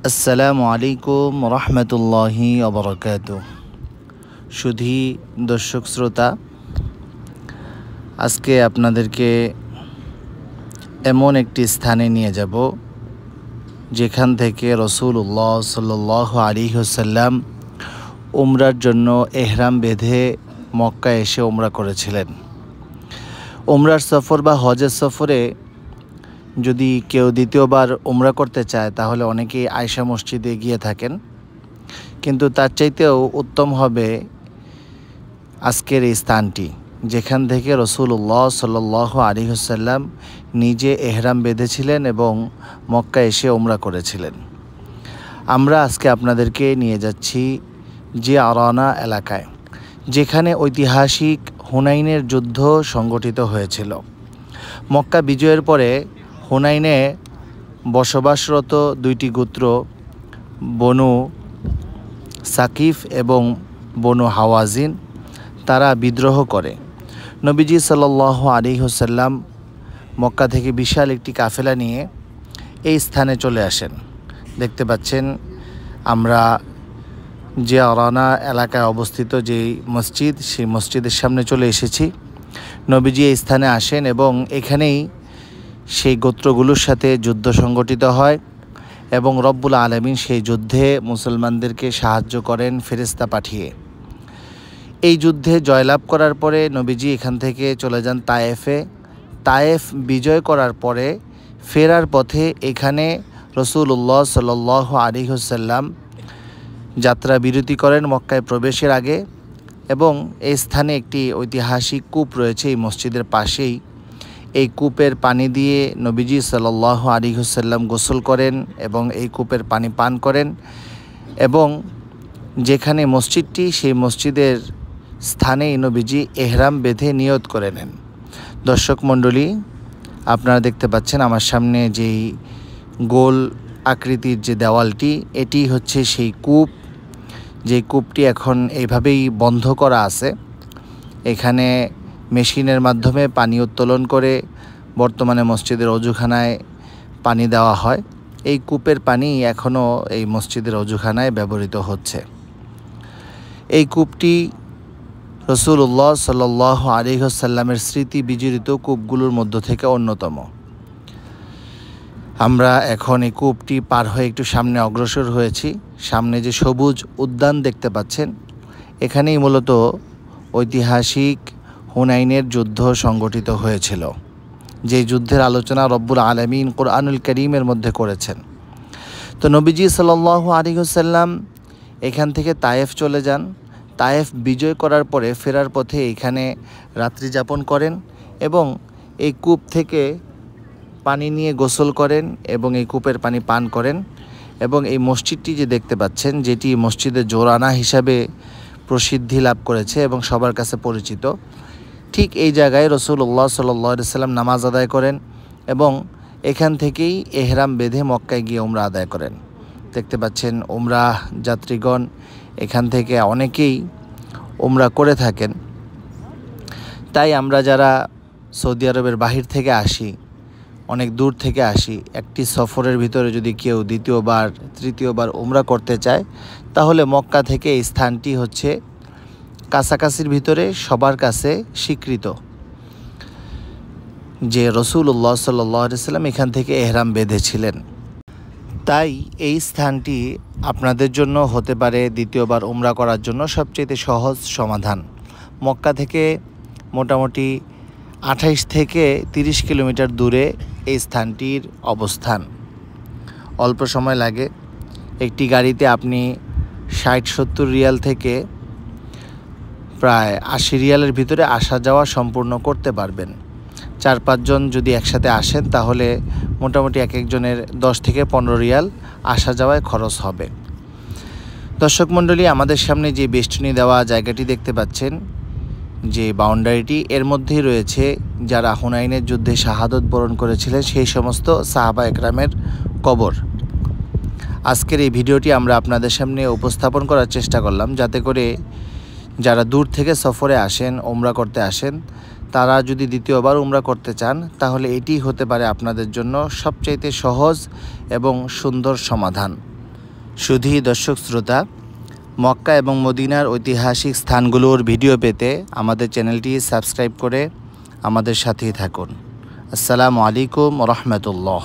আসসালামু আলাইকুম রহমতুল্লাহি ওবরাকাতুহু। সুধী দর্শক শ্রোতা, আজকে আপনাদেরকে এমন একটি স্থানে নিয়ে যাব যেখান থেকে রাসূলুল্লাহ সাল্লাল্লাহু আলাইহি ওয়াসাল্লাম উমরার জন্য এহরাম বেঁধে মক্কায় এসে উমরা করেছিলেন। উমরার সফর বা হজের সফরে যদি কেউ দ্বিতীয়বার উমরা করতে চায় তাহলে অনেকেই আয়েশা মসজিদে গিয়ে থাকেন, কিন্তু তার চাইতেও উত্তম হবে আজকের এই স্থানটি যেখান থেকে রাসূলুল্লাহ সাল্লাল্লাহু আলাইহি ওয়াসাল্লাম নিজে এহরাম বেঁধেছিলেন এবং মক্কায় এসে উমরা করেছিলেন। আমরা আজকে আপনাদেরকে নিয়ে যাচ্ছি জিআরানা এলাকায়, যেখানে ঐতিহাসিক হুনাইনের যুদ্ধ সংগঠিত হয়েছিল। মক্কা বিজয়ের পরে হুনাইনে বসবাসরত দুইটি গোত্র বনু সাকিফ এবং বনু হাওয়াজিন তারা বিদ্রোহ করে। নবীজি সাল্লাল্লাহু আলাইহি ওয়াসাল্লাম মক্কা থেকে বিশাল একটি কাফেলা নিয়ে এই স্থানে চলে আসেন। দেখতে পাচ্ছেন আমরা জিআরানা এলাকায় অবস্থিত যেই মসজিদ, সেই মসজিদের সামনে চলে এসেছি। নবীজি এই স্থানে আসেন এবং এখানেই সেই গোত্রগুলোর সাথে যুদ্ধ সংগঠিত হয় এবং রব্বুল আলামিন সেই যুদ্ধে মুসলমানদেরকে সাহায্য করেন ফেরেশতা পাঠিয়ে। এই যুদ্ধে জয়লাভ করার পরে নবীজি এখান থেকে চলে যান তায়েফে। তায়েফ বিজয় করার পরে ফেরার পথে এখানে রাসূলুল্লাহ সাল্লাল্লাহু আলাইহি ওয়াসাল্লাম যাত্রা বিরতি করেন মক্কায় প্রবেশের আগে, এবং এই স্থানে একটি ঐতিহাসিক কূপ রয়েছে এই মসজিদের পাশেই। এই কূপের পানি দিয়ে নবীজি সাল্লাল্লাহু আলাইহি ওয়াসাল্লাম গোসল করেন এবং এই কূপের পানি পান করেন, এবং যেখানে মসজিদটি সেই মসজিদের স্থানেই নবীজি এহরাম বেঁধে নিয়ত করে নেন। দর্শক মণ্ডলী, আপনারা দেখতে পাচ্ছেন আমার সামনে যেই গোল আকৃতির যে দেওয়ালটি, এটি হচ্ছে সেই কূপ। যে কূপটি এখন এইভাবেই বন্ধ করা আছে। এখানে মেশিনের মাধ্যমে পানি উত্তোলন করে বর্তমানে মসজিদের অজুখানায় পানি দেওয়া হয়। এই কূপের পানি এখনও এই মসজিদের অজুখানায় ব্যবহৃত হচ্ছে। এই কূপটি রাসূলুল্লাহ সাল্লাল্লাহু আলাইহি ওয়াসাল্লামের স্মৃতি বিজড়িত কূপগুলোর মধ্য থেকে অন্যতম। আমরা এখন এই কূপটি পার হয়ে একটু সামনে অগ্রসর হয়েছি। সামনে যে সবুজ উদ্যান দেখতে পাচ্ছেন, এখানেই মূলত ঐতিহাসিক হুনাইনের যুদ্ধ সংগঠিত হয়েছিল, যে যুদ্ধের আলোচনা রব্বুল আলামিন কুরআনুল কারীমের মধ্যে করেছেন। তো নবীজি সাল্লাল্লাহু আলাইহি ওয়াসাল্লাম এখান থেকে তায়েফ চলে যান। তায়েফ বিজয় করার পরে ফেরার পথে এখানে রাত্রি যাপন করেন এবং এই কূপ থেকে পানি নিয়ে গোসল করেন এবং এই কূপের পানি পান করেন। এবং এই মসজিদটি যে দেখতে পাচ্ছেন, যেটি মসজিদের জোরানা হিসাবে প্রসিদ্ধি লাভ করেছে এবং সবার কাছে পরিচিত, ঠিক এই জায়গায় রাসূলুল্লাহ সাল্লাল্লাহু আলাইহি ওয়াসাল্লাম নামাজ আদায় করেন এবং এখান থেকেই এহরাম বেঁধে মক্কায় গিয়ে উমরা আদায় করেন। দেখতে পাচ্ছেন উমরা যাত্রীগণ এখান থেকে অনেকেই উমরা করে থাকেন। তাই আমরা যারা সৌদি আরবের বাহির থেকে আসি, অনেক দূর থেকে আসি, একটি সফরের ভিতরে যদি কেউ দ্বিতীয়বার তৃতীয়বার উমরা করতে চায় তাহলে মক্কা থেকে এই স্থানটি হচ্ছে কাছাকাছির ভিতরে সবার কাছে স্বীকৃত, যে রাসূলুল্লাহ সাল্লাল্লাহু আলাইহি ওয়াসাল্লাম এখান থেকে এহরাম বেঁধেছিলেন। তাই এই স্থানটি আপনাদের জন্য হতে পারে দ্বিতীয়বার উমরা করার জন্য সবচেয়ে সহজ সমাধান। মক্কা থেকে মোটামুটি 28 থেকে 30 কিলোমিটার দূরে এই স্থানটির অবস্থান। অল্প সময় লাগে। একটি গাড়িতে আপনি 60-70 রিয়াল থেকে প্রায় 80 রিয়ালের ভিতরে আসা যাওয়া সম্পূর্ণ করতে পারবেন। 4-5 জন যদি একসাথে আসেন তাহলে মোটামুটি এক একজনের 10 থেকে 15 রিয়াল আসা যাওয়ায় খরচ হবে। দর্শক মণ্ডলী, আমাদের সামনে যে বেষ্টনী দেওয়া জায়গাটি দেখতে পাচ্ছেন, যে বাউন্ডারিটি, এর মধ্যেই রয়েছে যারা হুনাইনের যুদ্ধে শাহাদত বরণ করেছিলেন সেই সমস্ত সাহাবা একরামের কবর। আজকের এই ভিডিওটি আমরা আপনাদের সামনে উপস্থাপন করার চেষ্টা করলাম, যাতে করে যারা দূর থেকে সফরে আসেন, উমরা করতে আসেন, তারা যদি দ্বিতীয়বার উমরা করতে চান তাহলে এটি হতে পারে আপনাদের জন্য সবচাইতে সহজ এবং সুন্দর সমাধান। শুধুই দর্শক শ্রোতা, মক্কা এবং মদিনার ঐতিহাসিক স্থানগুলোর ভিডিও পেতে আমাদের চ্যানেলটি সাবস্ক্রাইব করে আমাদের সাথেই থাকুন। আসসালামু আলাইকুম ওয়া রাহমাতুল্লাহ।